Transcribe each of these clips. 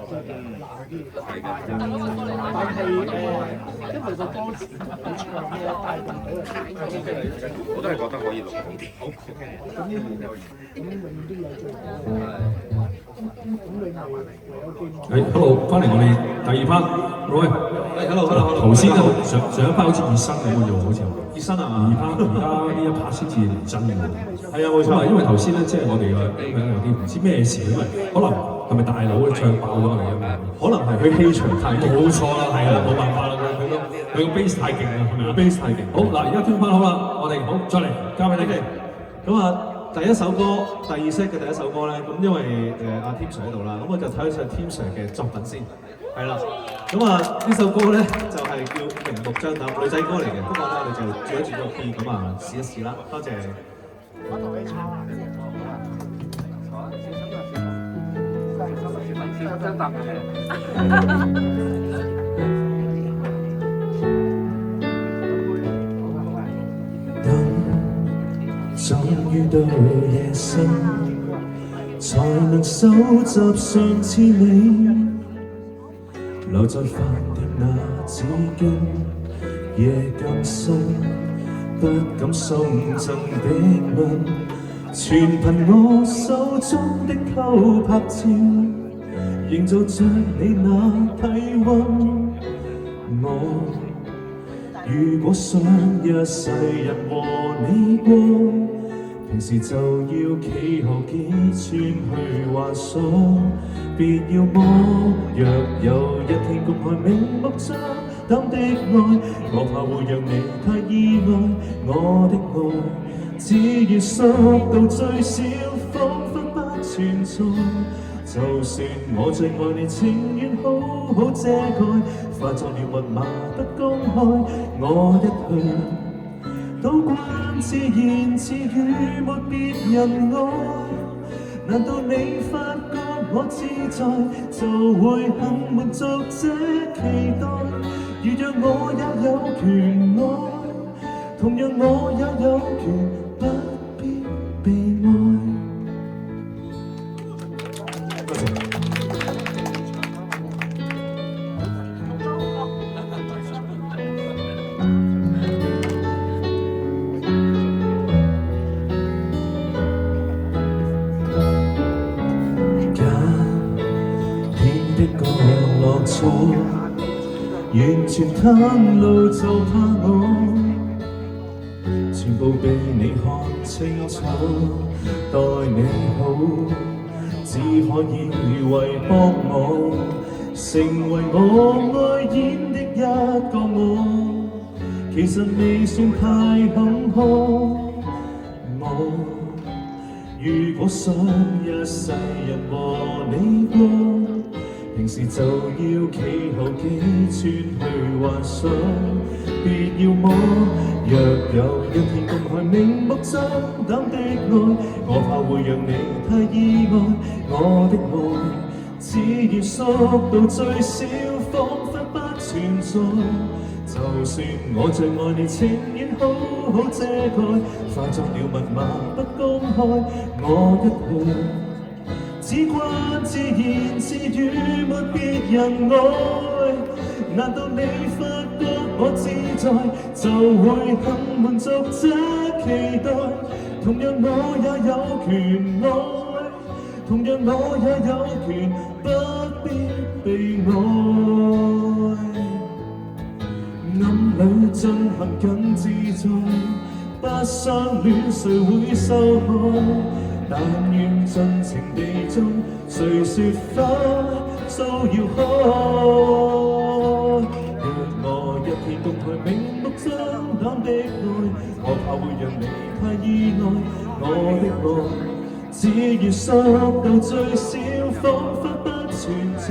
即係難啲。但係因為個歌詞好唱咧，帶動到嚟。我都係覺得可以錄好啲。好。咁永遠都有做。咁你咪唯有見。hello， 翻嚟我哋第二 part， 各位。hello。頭先咧上一 part 好似熱身咁嘅啫喎，好似熱身啊嘛。而家呢一 part 先至認真嘅喎。係啊，冇錯。因為頭先咧，即係我哋嘅有啲唔知咩事，因為可能係咪大佬唱爆咗我哋啊？可能係佢氣場太勁。冇錯啦，係啦，冇辦法啦，佢個 base 太勁啦，係咪啊 ？base 太勁。好嗱，而家聽翻好啦，我哋好再嚟交俾你哋。咁啊。第一首歌，第二 set 嘅第一首歌咧，咁因為阿 Tim Sir 喺度啦，咁我就睇咗 Tim Sir 嘅作品先，係啦。咁啊呢首歌咧就係叫明目張膽，女仔歌嚟嘅，不過咧我哋就轉一轉個 key，咁啊試一試啦，多謝。我同你抄啊！張答嘅。終於到夜深，才能收集上次你留在飯店那紙巾，夜更深，不敢送贈的吻，全憑我手中的偷拍照，營造着你那體溫。我如果想一世人和你過，平時就要企後幾寸去幻想，別要麼若有一天公開明目張膽的愛，我怕會讓你太意外。我的愛只願縮到最小，彷彿不存在。就算我最愛你，情願好好遮蓋，化作了密碼不公開。我一去都慣自言自語，沒別人愛。難道你發覺我自在，就會很滿足這期待？如若我也有權愛，同樣我也有權不必被愛。完全攤路就怕我，全部被你看清楚。待你好，只可以為幫我，成為我愛演的一個我，其實未算太坎坷。我如果想一世人和你過，平時就要企後幾寸去幻想，別要麼若有一天公開明目張膽的愛，我怕會讓你太意外。我的愛只願縮到最小，彷彿不存在。就算我最愛你，情願好好遮蓋，化作了密碼不公開。我一去只慣自言自語，沒別人愛。難道你發覺我自在，就會很滿足這期待？同樣我也有權愛，同樣我也有權不必被愛。暗裏進行緊自在，不相戀誰會受害？但願盡情地中，誰說花都要開？若我一天公開明目張膽的愛，我怕會讓你太意外。我的愛只願縮到最小，彷彿不存在。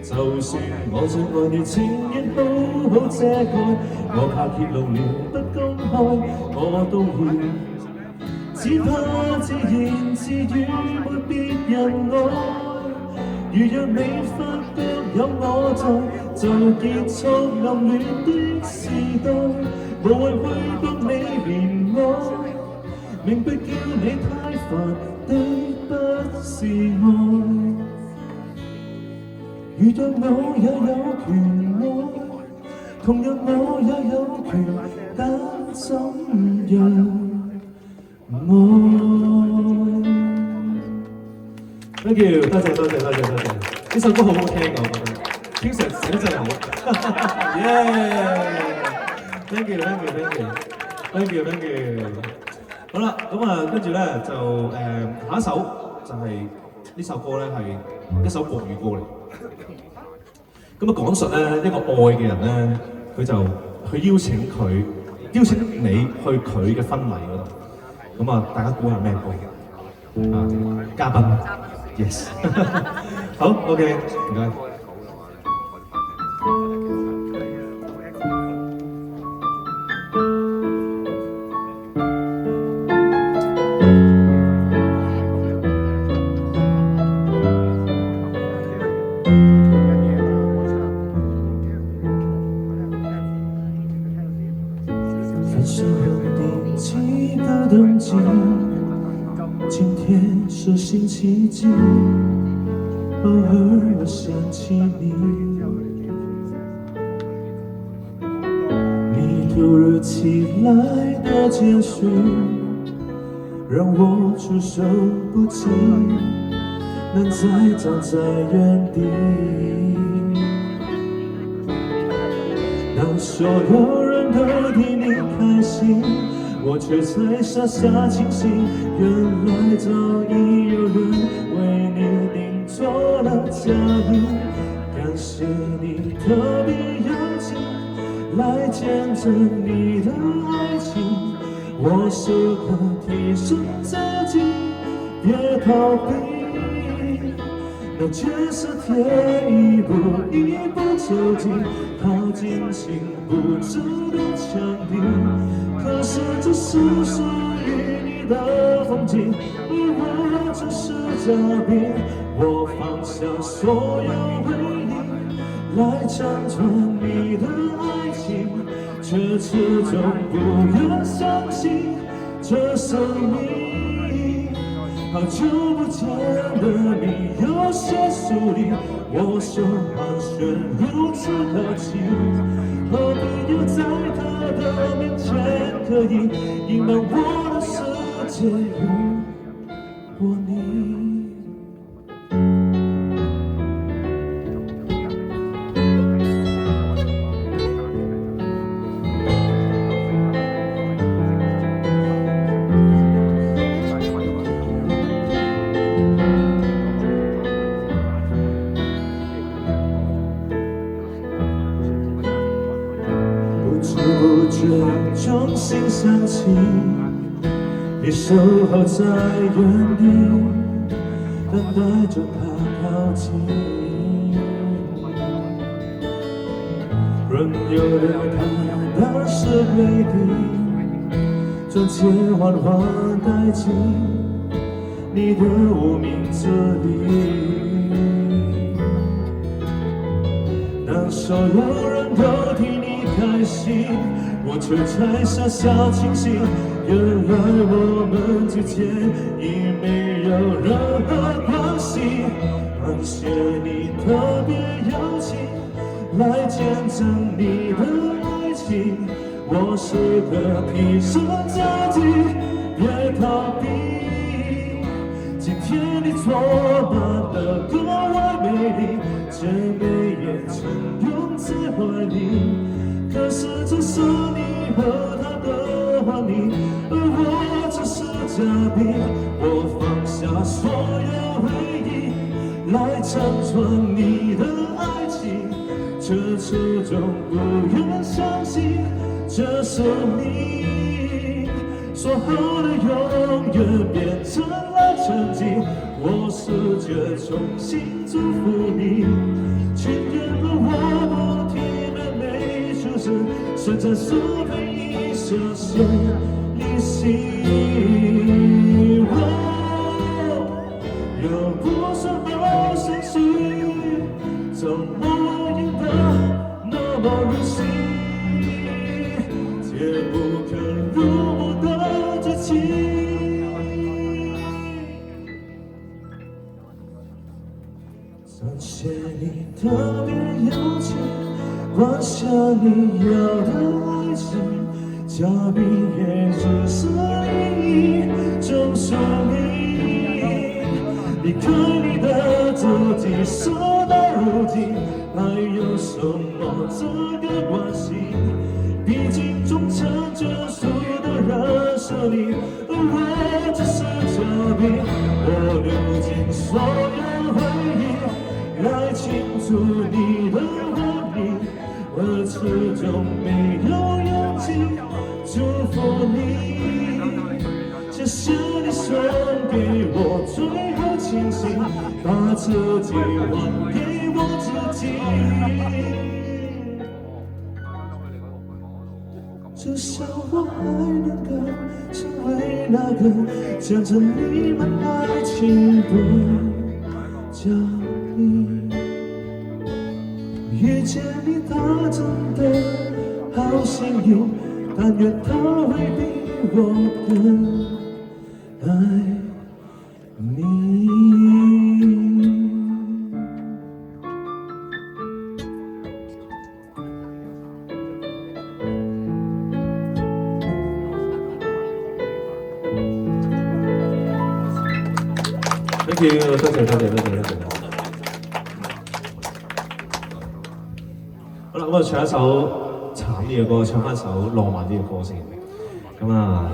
就算我最愛你，情願好好遮蓋，我怕揭露了不公開，我都會。只怕自言自語，沒別人愛。如若你發覺有我在，就結束暗戀的時代。無謂去幫你憐愛，明白叫你太煩的不是愛。遇到我也有權愛，同樣我也有權得怎樣愛。Thank you， 多謝。呢首歌好好聽㗎，我覺得。經常寫得真係好。Thank you。好啦，咁啊，跟住咧就下一首就係呢首歌咧係一首國語歌嚟。咁啊講述咧一個愛嘅人咧，佢就去邀請你去佢嘅婚禮嗰度。咁啊，大家估下咩歌？啊，嘉賓 ，yes 。好 ，OK， 唔該。分手后第几个冬季，今天是星期几？偶尔我想起你，你突如其来的简讯，让我措手不及，难再站在原地。当所有人都替你开心，我却才傻傻清醒，原来早已有人为你订做了嫁衣。感谢你特别邀请来见证你的爱情，我时刻提醒自己别逃避。那却是天一步一步走近，靠近情不自动降低。可是这是属于你的风景，而我只是嘉宾。我放下所有回忆，来辗转你的爱情，却始终不愿相信这是你。好久不见的你有些疏离，我手盘旋如此客气，何必又在他的面前刻意隐瞒我的世界与我你。不知不觉中心响起，你守候在原地，等待着他靠近。任由的他当时泪滴，转切缓缓带进你的无名指里。当所有人都替你开心，我却才傻傻清醒，原来我们之间已没有任何关系。感谢你特别邀请来见证你的爱情，我时刻提醒自己别逃避。今天你装扮得格外美丽，姐妹也曾拥在怀里。可是这是你和他的婚礼，而我只是嘉宾。我放下所有回忆，来辗转你的爱情，却始终不愿相信这是你。说好的永远变成了曾经，我试着重新祝福你，却变了我不体面没出声，现在是陪你消失离席。又不是好消息，怎么演得那么入戏？解不肯入目的剧情，感谢你你特别有情，灌下你要的爱情，假币也只是意义中说明。离开你的足迹，说到如今还有什么这个关系？毕竟终成眷属的人是你，而我只是假币。我流尽所有回忆来倾注你的婚礼，我始终没有勇气祝福你。谢谢你送给我最后清醒，把自己还给我自己。至少我还能够成为那个见证你们爱情的嘉宾。遇见你，他真的好幸运，但愿他会比我更爱你。Thank you， 多謝。好啦，咁我唱一首慘啲嘅歌，唱翻首浪漫啲嘅歌先。咁啊，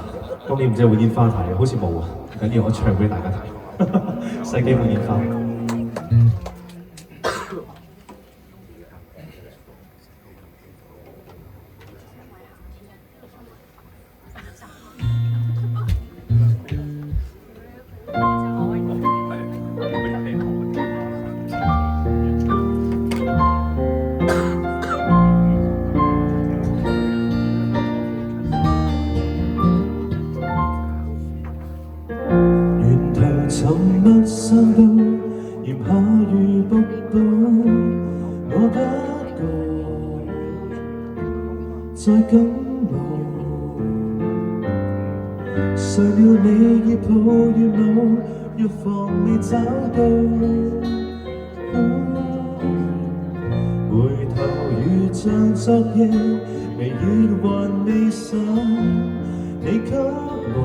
今年唔知有冇煙花睇，好似冇啊。唔緊要，我唱俾大家睇。世紀冇煙花。沉默散步，炎夏如瀑布，我不覺在感冒。誰料你已抱於腦，藥房未找到。回頭如像昨夜，微熱還未散，你給我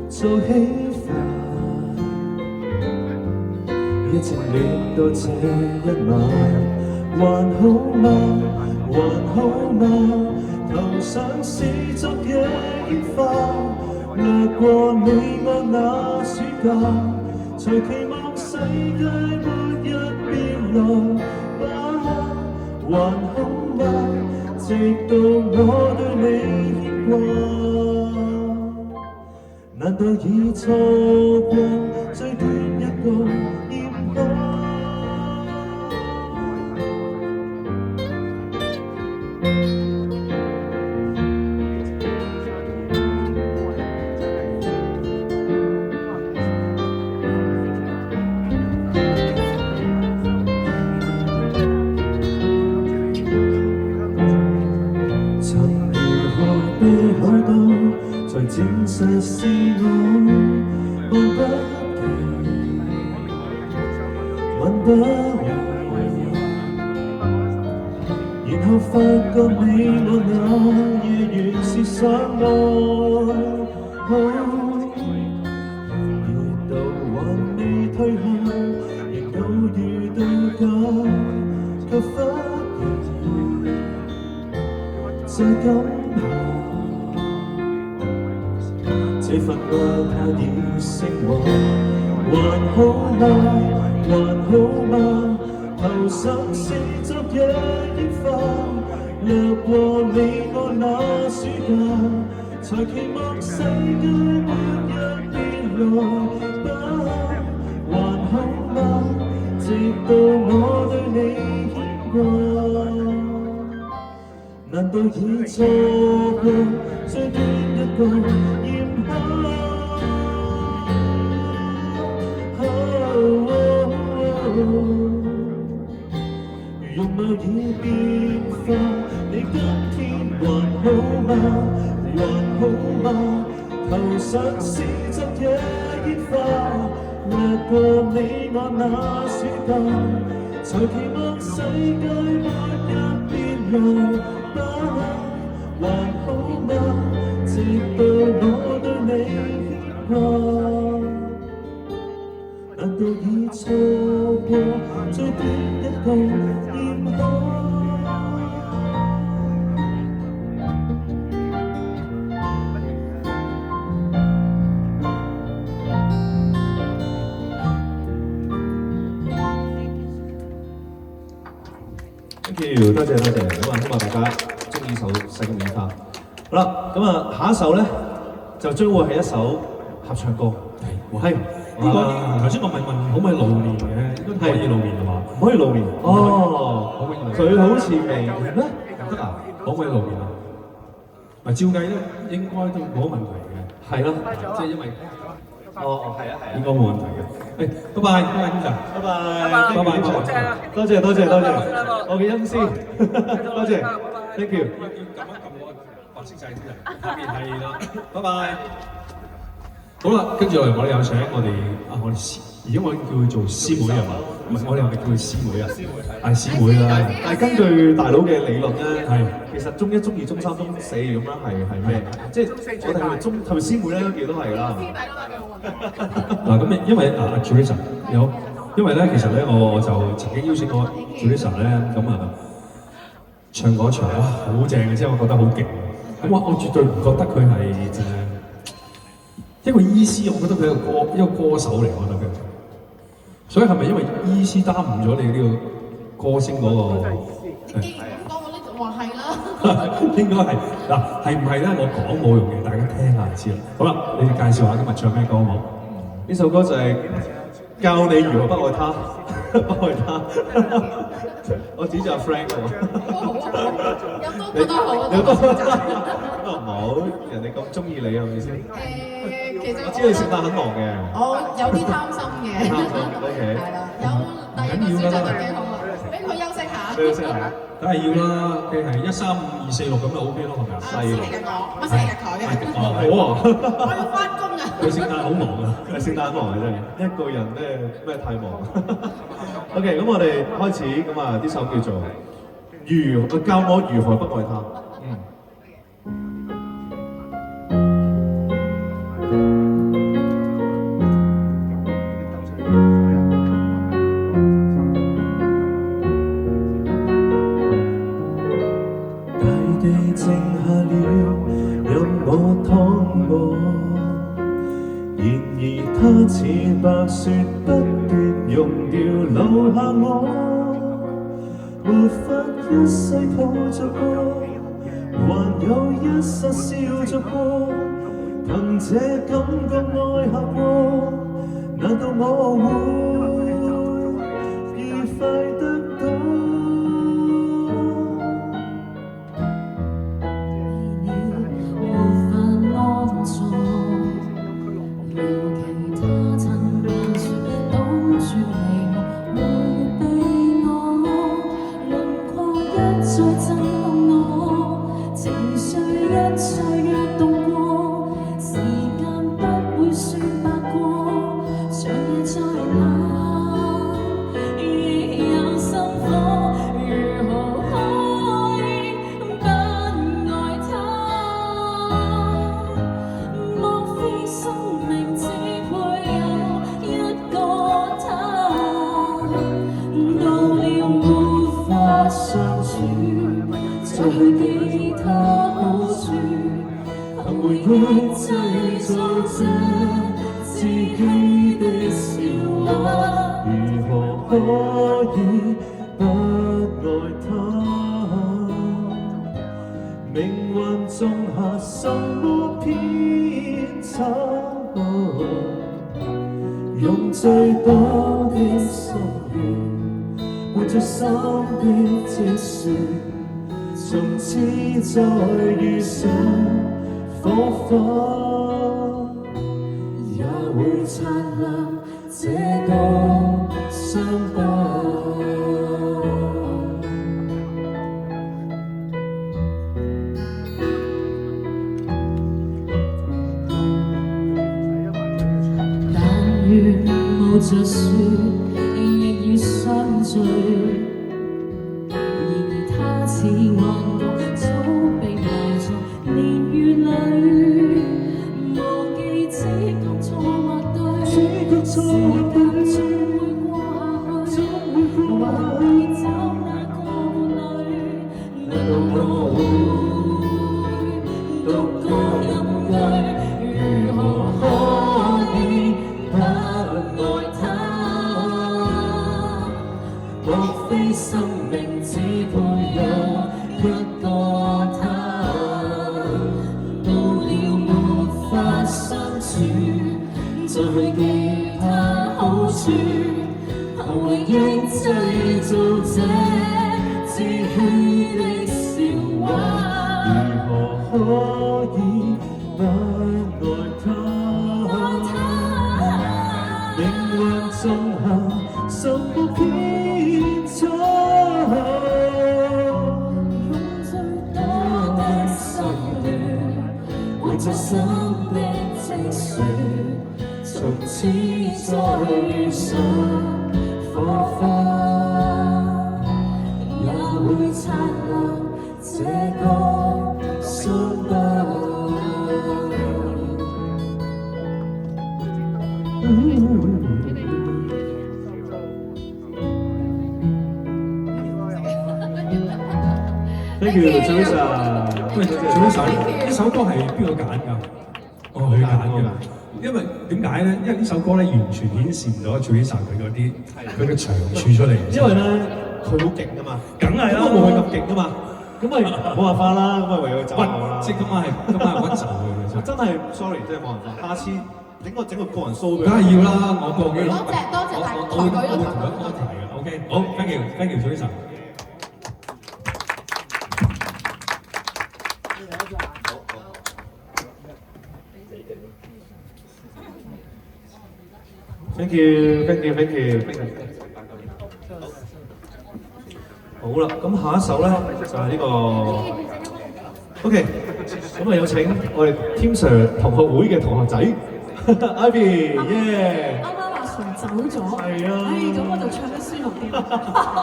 做戲法，一直戀到這一晚，還好嗎？還好嗎？頭上是昨夜煙花，掠過你我那暑假，才期望世界末日別來吧。還好嗎？直到我對你牽掛。難道已錯過最短一個煙花？曾如何被好到，才證實是我看不見，吻不來，然後發覺你我那夜原是相愛。熱度還未退下，亦偶遇到假，卻忽然在感冒。這份愛它已升華，還好嗎？還好嗎？頭上是昨夜煙花，掠過你我那暑假，才期望世界末日別來吧。還好嗎？直到我對你牽掛。難道已錯過最短一個煙花？容貌已變化，你今天還好嗎？還好嗎？頭上是昨夜煙花，掠過你我那暑假，才期望世界末日別來吧，還好嗎？直到我對你話，難道已錯過最短一個念可？多謝多謝，咁啊希望大家中意首《世界名花》。好啦，咁啊下一首咧就將會係一首合唱歌。係呢個頭先我問可唔可以露面嘅？應該可以露面係嘛？唔可以露面。哦，可唔可以露面？佢好似未咩？得啊？可唔可以露面啊？咪照計咧，應該都冇問題嘅。係咯，即係因為係啊，應該冇問題嘅。誒，拜拜，拜拜，先生。拜拜，拜拜，好正啊！多謝多謝多謝，我嘅恩師，多謝 ，thank you。要撳一撳我白色掣先啊，下面係啦，拜拜。好啦，跟住落嚟我哋有請我哋我哋而家我已經叫佢做師妹係嘛？唔係，我哋係咪叫佢師妹啊？係師妹啦。但係根據大佬嘅理論咧，係其實中一、中二、中三、中四咁樣係咩？即係我哋係咪師妹咧？都幾都係啦。嗱咁因為Teresa 有，因為咧其實咧我就曾經邀請過 Teresa 咧咁唱嗰場哇好正嘅，即係我覺得好勁。咁我絕對唔覺得佢係一個醫師，我覺得佢係一個歌手嚟，我覺得佢。所以係咪因為醫師耽誤咗你呢個歌星嗰個？講我呢就話係啦。應該係嗱，係唔係咧？我講冇用嘅，大家聽下就知啦。好啦，你哋介紹下今日唱咩歌好冇？呢首歌就係教你如何不愛他，不愛他。我指住阿 Frank 喎。有多好，有多好。咁又唔好，人哋咁中意你係咪先？其實我知你聖誕很忙嘅。我有啲貪心嘅。OK。係啦，有第二個選擇就幾好啊，俾佢休息下。休息下。梗係要啦，佢係13246咁就 OK 咯，係咪啊？星期日我，乜星期日佢啊？好啊！我要翻工啊！佢聖誕好忙啊，聖誕忙啊真係，一個人咩太忙。OK， 咁我哋開始咁啊，呢首叫做教我如何不愛他。靜下了，讓我躺卧。然而他似白雪不斷溶掉，留下我，沒法一世抱着過，還有一剎笑着過。憑這感覺愛下過，難道我會愉快得到？用最多的心願，換着心的積雪，從此再遇上火花，也會擦亮這個傷疤。但願說，亦要相聚。然而他似幻覺，早被埋在年月裏。忘記只覺錯或對，時間總會過下去，還會找那個伴侶，能我會獨個飲醉，如何可以不愛他？莫非生命只配有一個他？到了沒法相處，再記他好處，憑回憶製造這自欺的笑話。如何可以不愛他？命運縱行，什麼偏差？用最多的心血，為着心的積雪，從此再遇上火花，也會擦亮這個傷疤。Thank you Teresa。喂，Teresa，呢首歌係邊個揀㗎？哦，佢揀㗎。因為點解咧？因為呢首歌咧完全顯示唔到 Teresa 佢嘅長處出嚟。因為咧佢好勁㗎嘛，梗係啦，冇佢咁勁㗎嘛，咁咪冇辦法啦，咁咪唯有走啦。即係咁啊，係屈就嘅。真係 sorry， 真係冇辦法。下次整個個人 show 俾佢。梗係要啦，我過幾多謝大台舉我會同佢安排嘅。OK， 好 ，thank you Teresa。Thank you。好啦，咁下一首咧就係呢個 OK， 咁啊有請我哋 Tim Sir 同學會嘅同學仔 Ivy， 耶！啱啱阿 Sir 走咗，係啊，咁我就唱得舒服啲。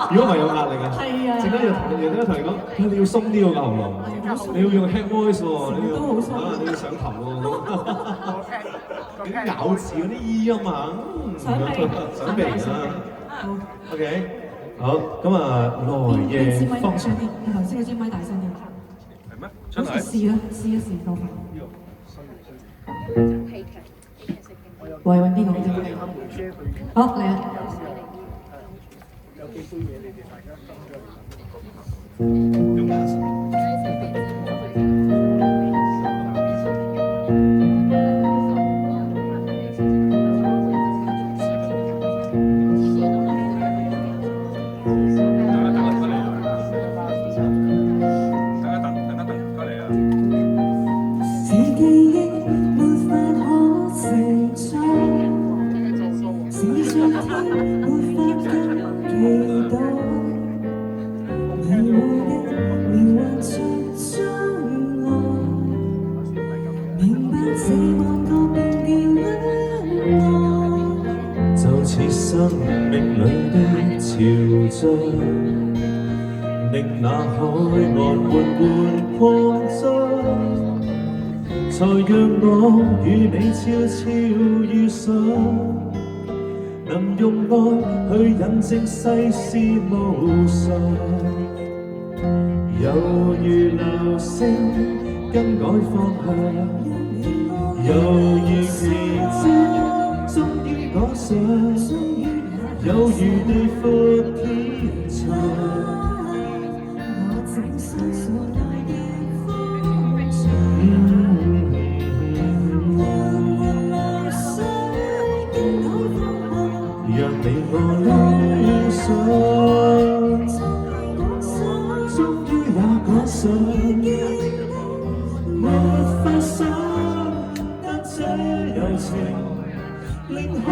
如果唔係有壓力啊，係啊，陣間又同你講，你要鬆啲個喉嚨，你要用 head voice 喎，你要上頭喎，你啲咬字嗰啲音啊，想鼻啊 ，OK， 好，咁啊，來夜方長，你頭先嗰支咪大聲啲。係咩？真係？試啦，試一試多快。喂，揾呢個好嚟啊！就似生命裏的潮漲，令那海岸緩緩擴張，才讓我與你悄悄遇上，能用愛去引證世事無常，猶如流星更改方向，猶如奇蹟終於趕上，有如地闊天長。我正相信大的風潮，讓流水更改方向，讓你我戀上，終於也趕上，沒法想得這柔情。令海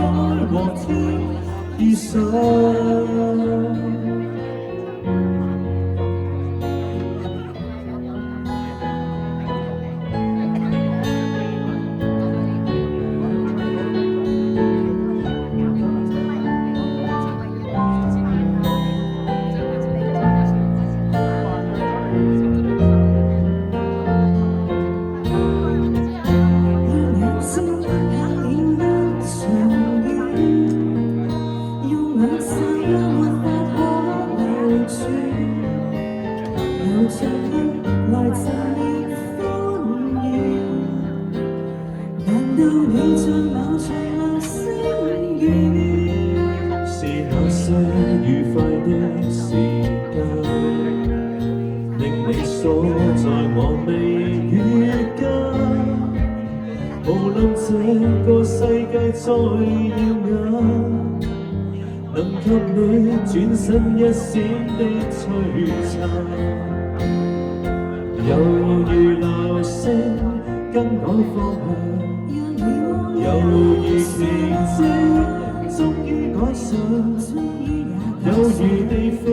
和天遇上。再耀眼，能給你轉身一閃的璀璨，猶如流星更改方向，猶如奇蹟終於趕上，有如地闊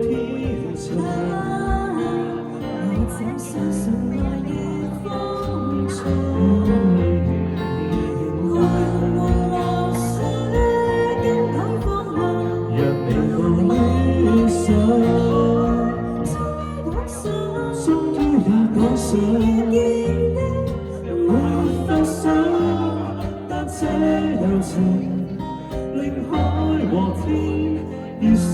天長。令海和天遇上。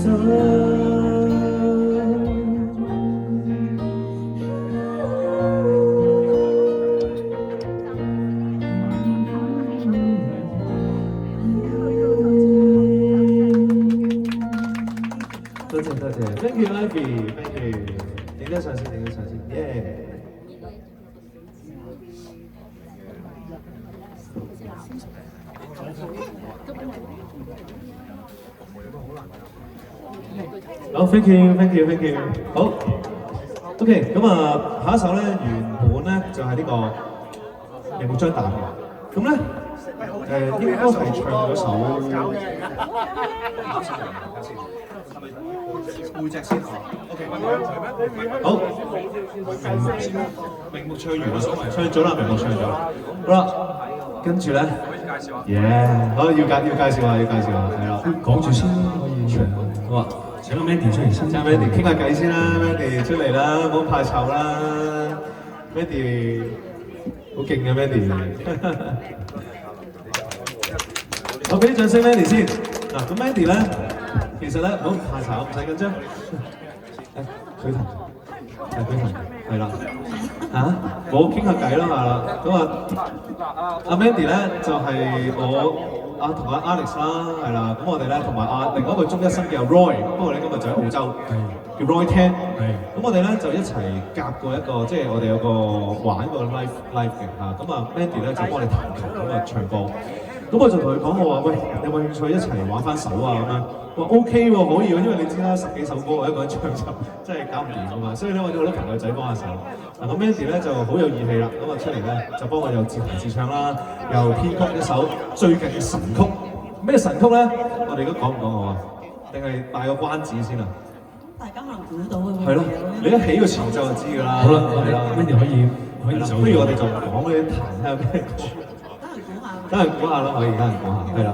多謝多謝 ，thank you Ivy，thank you， 影張相先，影張相先，耶！好 ，thank you，thank you，thank you， 好 ，OK， 咁啊，下一首咧原本咧就係呢個明目張膽嘅，咁咧應該係唱嗰首背脊先，OK， 好，明目唱完啦，唱咗啦，明目唱咗，好啦，跟住咧，耶，好要介紹下，係啦，講住先可以唱，好啊。請個 Mandy 出嚟先，請 Mandy 傾下偈先啦 ，Mandy 出嚟啦，唔好怕醜啦 ，Mandy 好勁嘅 Mandy， 我俾啲掌聲 Mandy 先。嗱，咁 Mandy 咧，其實咧唔好怕醜，唔使緊張。佢彈，佢彈，係啦，冇傾下偈啦，係啦。咁啊，阿 Mandy 咧就係我。同阿 Alex 啦，係啦，咁我哋咧同埋另外一個中一生嘅 Roy， 不過咧今日就喺澳洲，叫 Roy Tan， 咁我哋咧就一齊夾過一個，即係我哋有個玩過 live 嘅嚇，咁啊 Mandy 咧就幫我哋彈琴，咁啊唱歌，咁我就同佢講我話喂，有冇興趣一齊玩翻首啊咁樣？話 OK 喎，可以喎，因為你知啦，10幾首歌我一個人唱就真係搞唔掂㗎嘛，所以咧我哋好多朋友仔幫下手。嗱咁 Mandy 咧就好有義氣啦，咁啊出嚟咧就幫我又自彈自唱啦，又編曲一首最近嘅神曲。咩神曲咧？我哋而家講唔講好啊？定係帶個關子先啊？大家可能估到嘅。係咯，你一起個前奏就知㗎啦。好啦，係啦，Mandy 可以走。不如我哋就唔講嗰啲彈下咩歌。等人估下啦，可以，等人估下，係啦，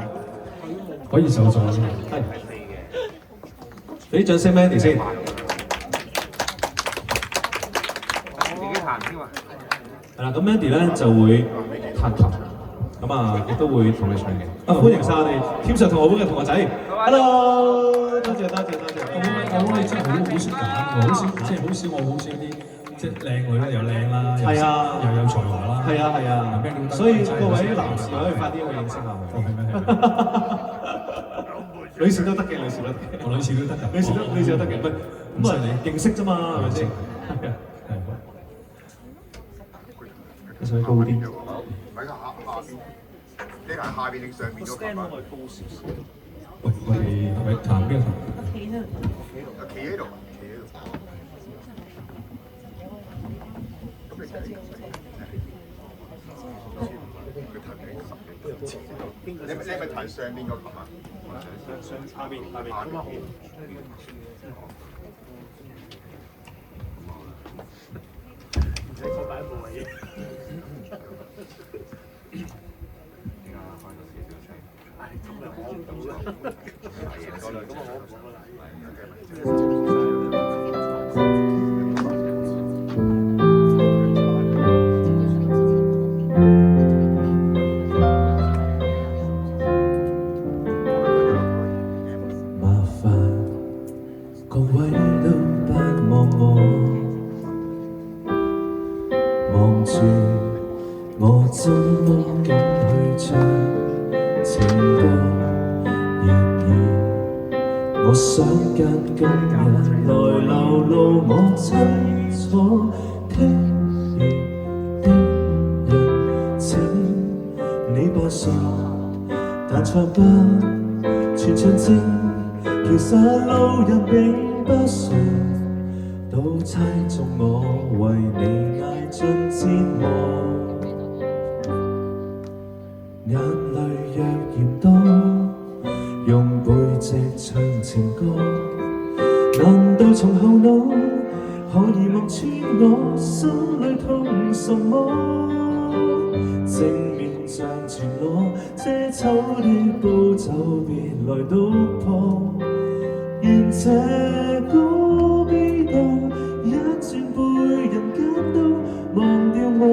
可以走咗先。係。俾啲掌聲 Mandy 先。係啦，咁 Mandy 咧就會彈琴，咁啊亦都會同你唱嘅。歡迎晒我哋天上同學會嘅同學仔 ，Hello， 多謝。我哋真係好識揀喎，好少即係好少我好少啲即係靚女啦，又靚啦，又有才華啦，係啊，所以各位男士可以快啲去認識下佢。女士都得嘅，女士都得嘅，女士都得㗎，女士都得嘅，咁啊認識啫嘛，係咪先？係。你想高啲？喺下邊，你係下邊定上邊嗰個？喂，我哋係咪彈邊個彈？企喺度，咁你企你係咪彈上邊個琴啊？下邊。麻煩各位都不望我，望住我怎麼敢去唱情歌？然而我想跟今日來流露我清楚聽完的人，請你播上但唱不全場靜，其實路人並不熟，都猜中我為你捱盡折磨。眼淚若嫌多，用背脊唱情歌，難道從後腦可以望穿我心裏痛什麼？正面像全裸，遮醜的步驟別來督破，願這個悲動一轉背人間都忘掉我。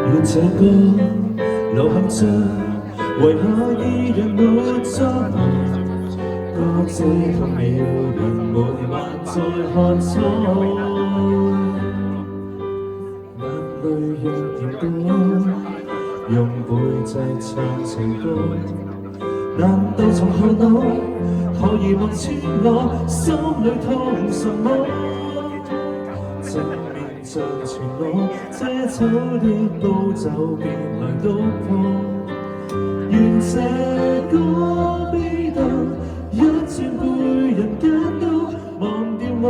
願這歌流行着，為何依然沒作為？歌這個秒人沒晚再看錯，眼淚若嫌多，用背脊唱情歌，難道從後腦可以望穿我心裏痛什麼？正面像全裸，遮醜的步驟別來督破，願這個悲動一轉背人間都忘掉我。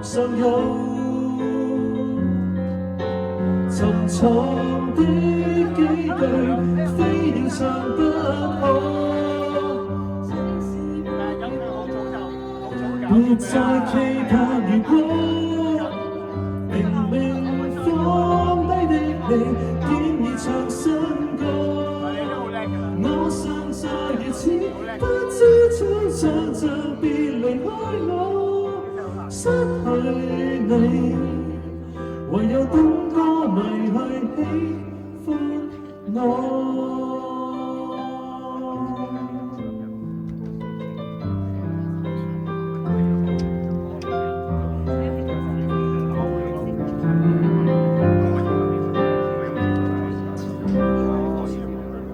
尚有沉重的幾句，非要唱不可。別再期盼如果，明明放低的你，竟已唱新歌。我尚在如此，不知怎想着別離開我，失去你，唯有懂歌迷去喜歡我。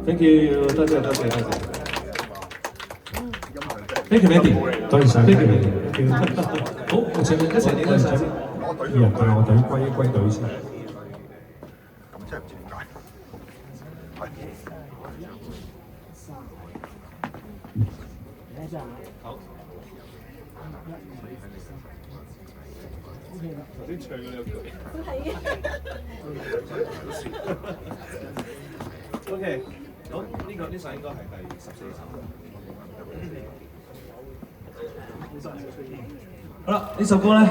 Thank you， 多謝。Thank you Mandy， 多謝晒。Thank you Mandy。好，我請你一齊影多陣先。人帶我隊歸隊先。咁真係唔知點解。好。頭先唱嗰兩句。OK， 好，呢首應該係第14首。好啦，呢首歌咧，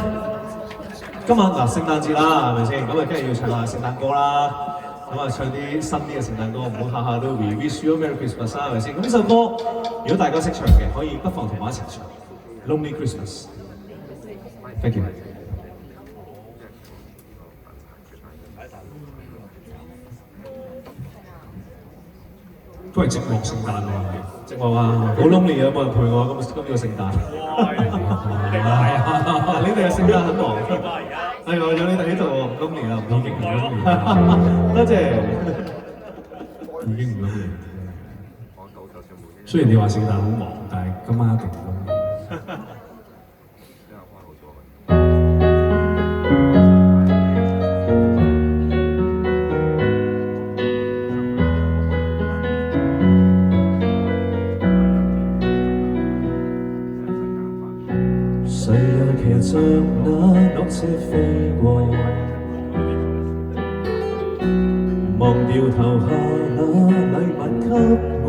今晚嗱聖誕節啦，係咪先？咁啊，梗係要唱下聖誕歌啦。咁啊，唱啲新啲嘅聖誕歌，唔好下下都 We Wish You a Merry Christmas 啦，係咪先？咁呢首歌，如果大家識唱嘅，可以不妨同我一齊唱《Lonely Christmas》。Thank you。都係寂寞聖誕喎，寂寞啊，好 lonely 啊，冇人陪我今個聖誕。係啊，你哋嘅聖誕很忙。係我有你哋喺度唔 lonely 啊，已經唔 lonely。多謝。已經唔 lonely。雖然你話聖誕好忙，但係今晚一定唔 lonely。騎着那綠車飛過，忘掉投下那禮物給我，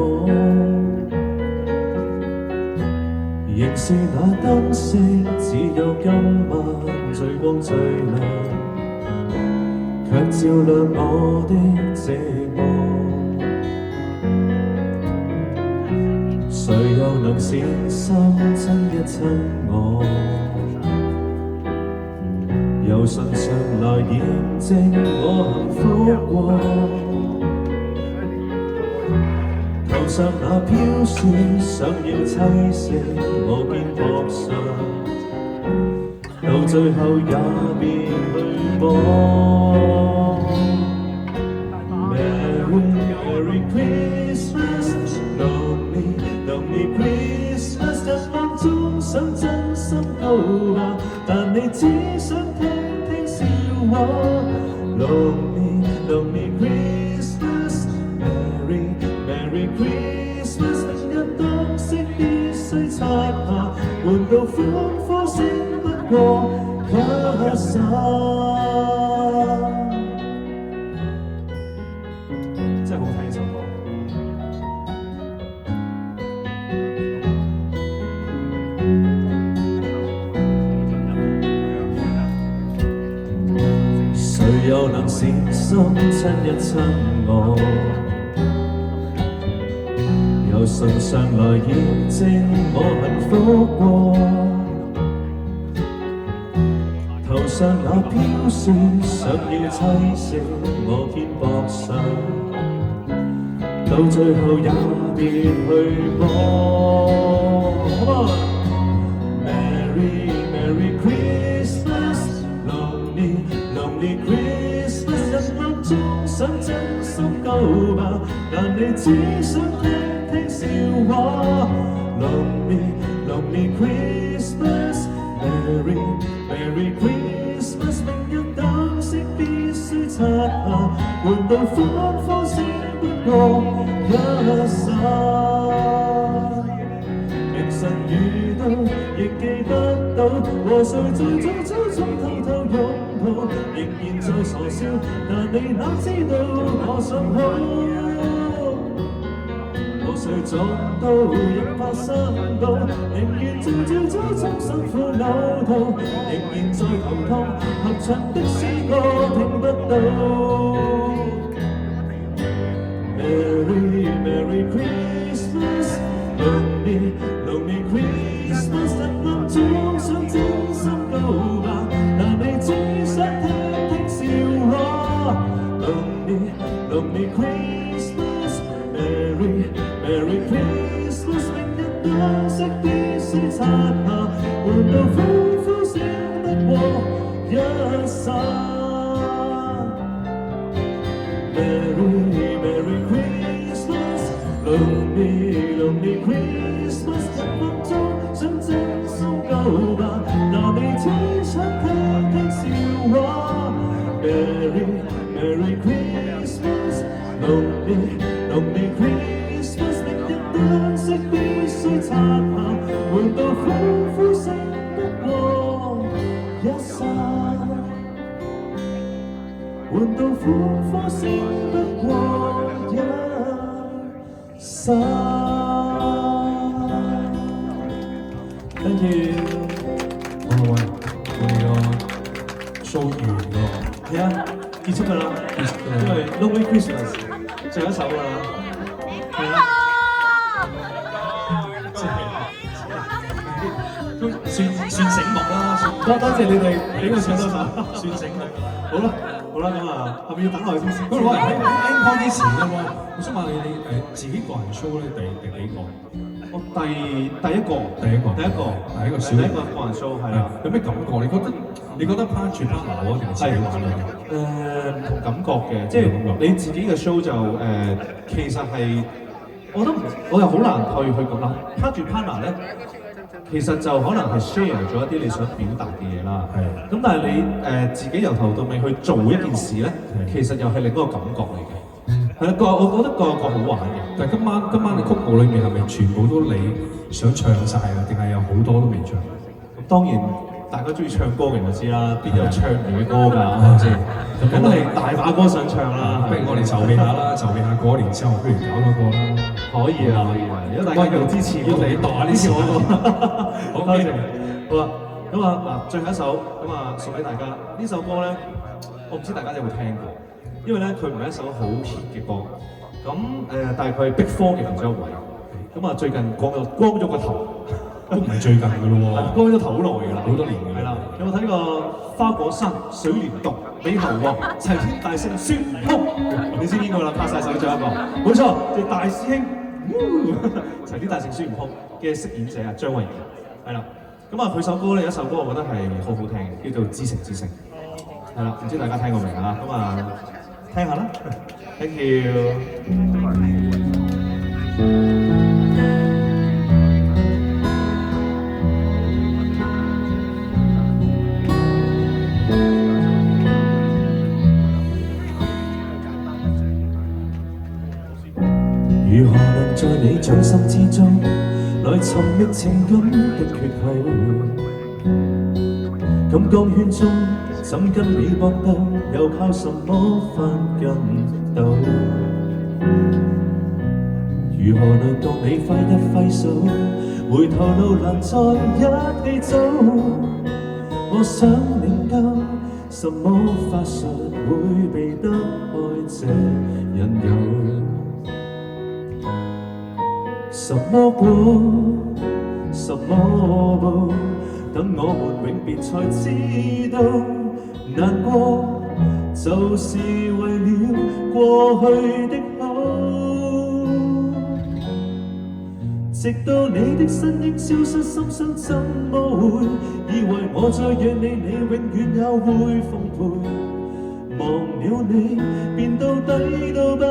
仍是那燈色，只有今晚最光最亮，卻照亮我的寂寞。誰又能能善心親一親我，由唇上來驗證我幸福過。頭上那飄雪想要棲息我肩膊上，到最後也別去摸。Merry Christmas, Lonely Lonely Christmas， 日光中想真心告白，但你只想聽聽笑話。Lonely Lonely Christmas, Merry Christmas， 明日當色必須擦下，換到歡呼聲不過一剎。真係好睇呢首歌。誰又能善心親一親我？由唇上來驗證我幸福過。頭上那飄雪想要棲息我肩膊上，到最後也別去摸。Merry Christmas, Lonely Lonely Christmas， 日落中想真心告白，但你只想聽聽笑話。Lonely Lonely Christmas， Merry Christmas， 明日燈飾必須擦下，換到歡呼聲不過一剎。明晨遇到亦記不到，和誰在早早中偷偷擁抱，仍然在傻笑，但你哪知道我想好。和誰撞到亦發生到，寧願朝朝早中辛苦惱到，仍然在頭痛，合唱的詩歌聽不到。Merry Christmas, Lonely Lonely Christmas， 日落中想真心告白，但你只想聽聽笑話。Lonely Lonely Christmas， Merry Christmas， 明日燈飾必須擦下，換到歡呼聲不過一剎。Merry Christmas, Lonely Lonely Christmas， 日落中想真心告白，但你只想聽聽笑話。Merry Christmas, Lonely Lonely Christmas， 明日燈飾必須擦下，換到歡呼聲不過一剎，換到歡呼聲不過一剎。Thank you。喂，我哋個 show 完喎。係啊，結束㗎啦，因為 Lonely Christmas 最後一首㗎啦。係啊。都算醒目啦，多謝你哋俾我唱多首，算醒目。好啦，咁啊，係咪要等耐先先？咁我喺 Encore 之前咧，我想問你自己個人 show 咧第幾個？我第一個個人 show 係啦。有咩感覺？你覺得 partner 好定係自己玩嘅？唔同感覺嘅，即係你自己嘅 show 就其實係，我又好難去咁啦。partner 咧，其實就可能係 share 咗一啲你想表達嘅嘢啦。係。咁但係你自己由頭到尾去做一件事咧，其實又係另一個感覺嚟嘅。係啊，我覺得個好玩嘅。但係今晚嘅曲目裏面係咪全部都你想唱晒啊？定係有好多都未唱？咁當然大家中意唱歌嘅人就知啦，邊有唱唔完嘅歌㗎？係咪先？咁係大把歌想唱啦。不如我哋籌備下啦，籌備下過年之後，不如搞多個啦。可以啊，如果大家又支持我哋，呢次我好多謝。好啦，咁啊嗱，最後一首咁啊送俾大家。呢首歌咧，我唔知大家有冇聽過，因為咧佢唔係一首好 hit 嘅歌。咁但係佢係Big Four嘅其中一位。咁啊最近光咗個頭，都唔係最近嘅咯喎，光咗頭好耐㗎啦，好多年嘅。係啦，有冇睇過花果山水簾洞美猴王齊天大聖孫悟空？你知邊個啦？拍晒手掌一個，冇錯，就大師兄齊天大聖孫悟空嘅飾演者啊張慧儀，係啦。咁啊佢首歌咧有一首歌我覺得係好好聽嘅，叫做《至誠至誠》，係啦，唔知大家聽過未啊？咁啊聽下啦 ，thank you。如何能在你掌心之中，來尋覓情感的缺口？金剛圈中，怎跟你搏鬥？又靠什麼翻筋斗？如何能當你揮一揮手，回頭路難再一起走？我想領教什麼法術會避得開這引誘？什麼果，什麼報，等我們永別才知道，難過就是為了過去的好。直到你的身影消失，心想怎麼會以為我再約你，你永遠也會奉陪。忘了你，變到底都不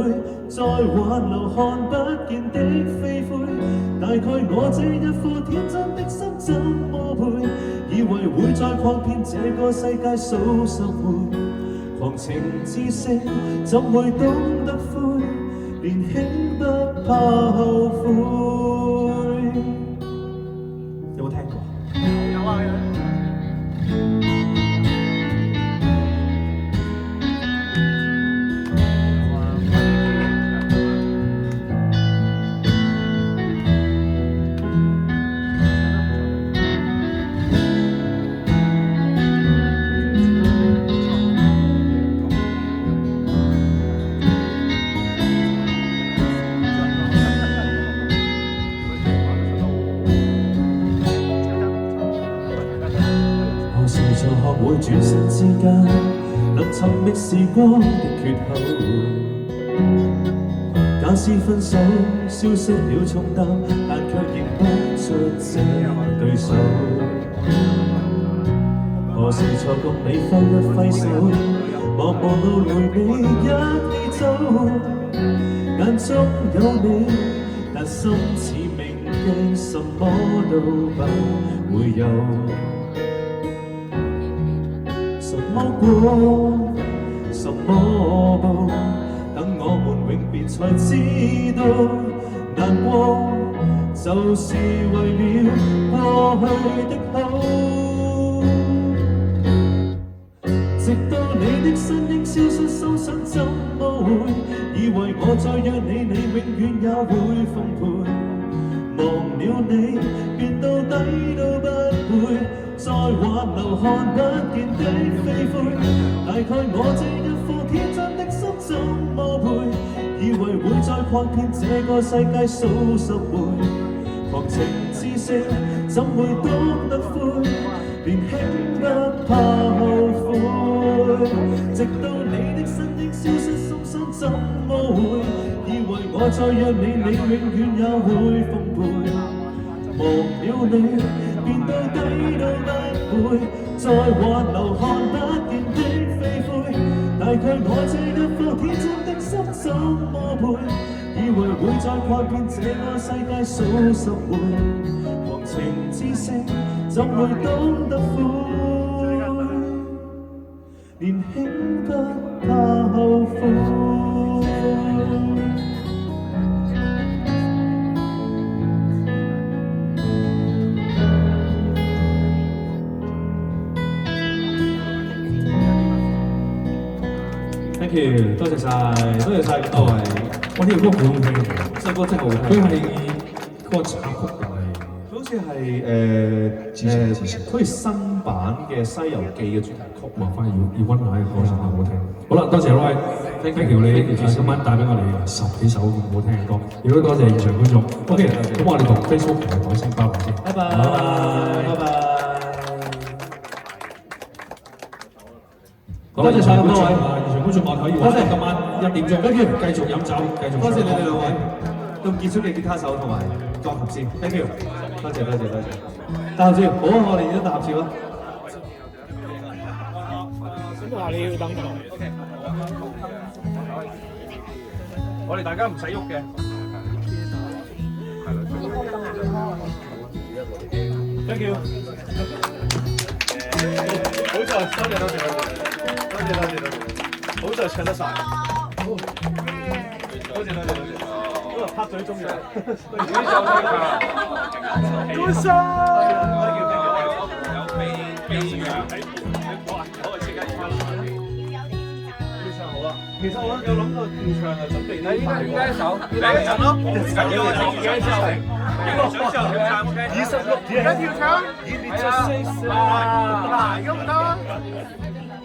會再挽留看不見的飛灰。大概我這一顆天真的心怎麼配？以為會再擴遍這個世界數十回。狂情至性怎會懂得灰？年輕不怕後悔。有冇聽過？有啊。會轉身之間，能尋覓時光的缺口。假使分手消失了重擔，但卻認不出這對手。何時才共你揮一揮手，茫茫路陪你一起走。眼中有你，但心似明鏡，什麼都不會有。什麼果，什麼報，等我們永別才知道，難過就是為了過去的好。直到你的身影消失，心想怎麼會以為我再約你，你永遠也會奉陪。忘了你，變到底都不會再挽留看不見的飛灰。大概我這一顆天真的心怎麼配？以為會再擴遍這個世界數十回。狂情至性怎會懂得灰？年輕不怕後悔。直到你的身影消失，心想怎麼會以為我再約你，你永遠也會奉陪。忘了你，變到底都不會再挽留看不見的飛灰。大概我這一顆天真的心怎麼配？以為會再擴遍這個世界數十回。狂情至性怎會懂得灰？年輕不怕後悔。Thank you， 多謝晒，多謝晒各位。我呢個歌好好聽嘅，呢首歌真係好佢聽。係嗰個插曲定係？佢好似係好似新版嘅《西遊記》嘅主題曲。哇！反而要温下嘅歌先好聽。好啦，多謝 Roy。，thank you 你今晚帶俾我哋10幾首咁好聽嘅歌，亦都多謝現場觀眾。OK，咁我哋同 Facebook 同佢講聲拜拜先。拜拜，拜拜。多謝晒咁多位，現場觀眾話可以話今晚1點鐘繼續飲酒，繼續。多謝你哋兩位，咁結束嘅吉他手同埋作合先 ，thank you， 多謝。大合照，好啊，我哋而家大合照啊。咁話你要等佢。我哋大家唔使喐嘅。Thank you。好在，多謝，好在唱得晒。多謝。今日拍嘴中嘅。Good song。其實我有諗過跳唱啊，準備呢一首，兩陣咯，緊要自己之後，呢個想象26年，而家跳唱，嗱，喐唔得。